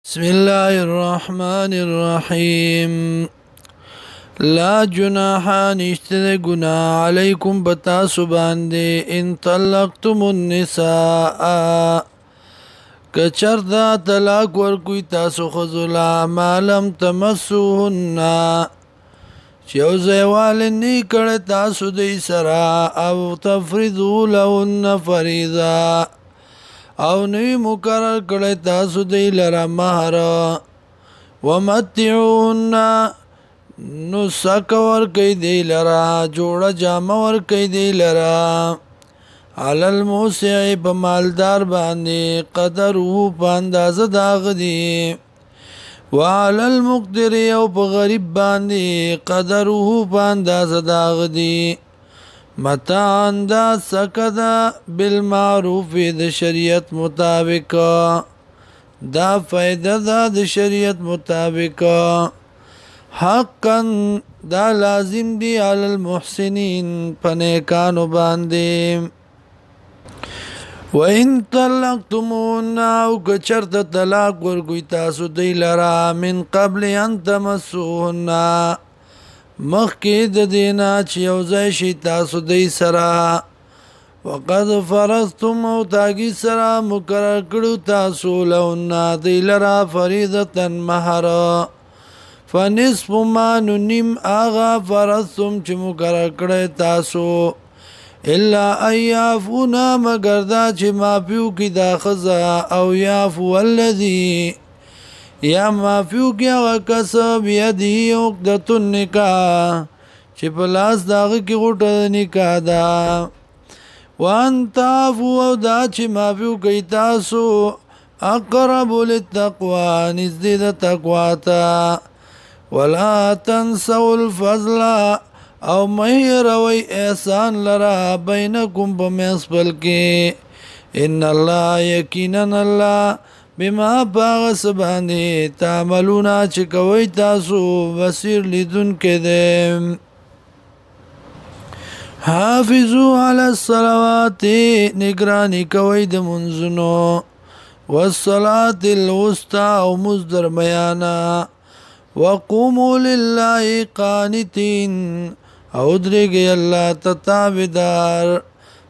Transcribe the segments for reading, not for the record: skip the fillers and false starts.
بسم الله الرحمن الرحيم لا جناح نشتد گناہ علیکم بتاسو باندے ان طلقتم النساء کچردا طلاق ورکوی تاسو خزولا ما لم تمسوهن چیو زیوالنی کڑ تاسو دی سرا او تفرضو لهن فریضا او نوی مقرر کړی تاسو دی لرا مہر ومتعوهن نو سک ورکی دی لرا جوړه جامه ورکی دی لرا علی الموسع په مالدار باندې قدره په اندازه داغ دی وعلى المقدر او په غریب باندې قدره په اندازه داغ دی متان دا سکدا بالمعروف د شریعت مطابق دا فائدہ دا د شریعت مطابق حقا دا لازم دی علی المحسنین پنیکانو باندې وَإِن طَلَّقْتُمُوهُنَّ او کچرت طلاق ورکوی تاسو دی لرا من قبل ان تمسوهن مخکې د دینا چې یو ځای شي تاسو دی سره وقد فرضتم او تاګي سره مقرر کړو تاسو لهن دی لرا فریضه مهر فنصف ما نیم آغا فرضتم چې مقرر کړی تاسو الا ایافونا مگر دا چې مافیو کی دا خزا او یافو الذی یا مافیو کی هغه کس بیدی عقدۃ النکاح چې په لاس داغه کې غوټه نکاح ده وان تعفو او دا چې مافیو کوي تاسو اقرب للتقوى نزدې د تقوا ته ولا تنسوا الفضل او مهروي احسان لرا بینکم په مسبل کې ان الله یقینا الله بما باغ سبحانه تعملون چې کوي تاسو بصیر لیدون کې ده حافظوا علی الصلوات نگرانی کوي د منځونو والصلاه الوسطى او مصدر بیانا وقوموا لله قانتين او درګي الله تتابدار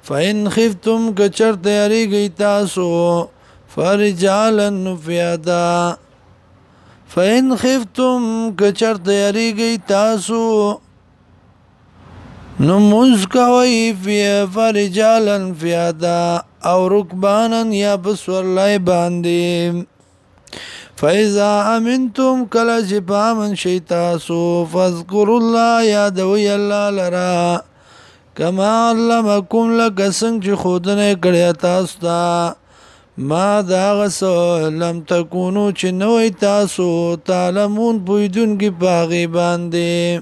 فإن خفتم کچرت یریږي تاسو فرجالا نفیادا فإن خفتم کچرت یریږي تاسو نموز کوي فی فرجالا فیادا او رکبانا یا بسور لای باندې فإذا امنتم کله چې پامن شي تاسو فاذكروا الله یادوي الله لرا کما علمکم لکه څنګه چې خودنه کړی تاسو ته ما دا غسو لم تکونو چې نوې تاسو تعلمون پویدون کې باغی باندې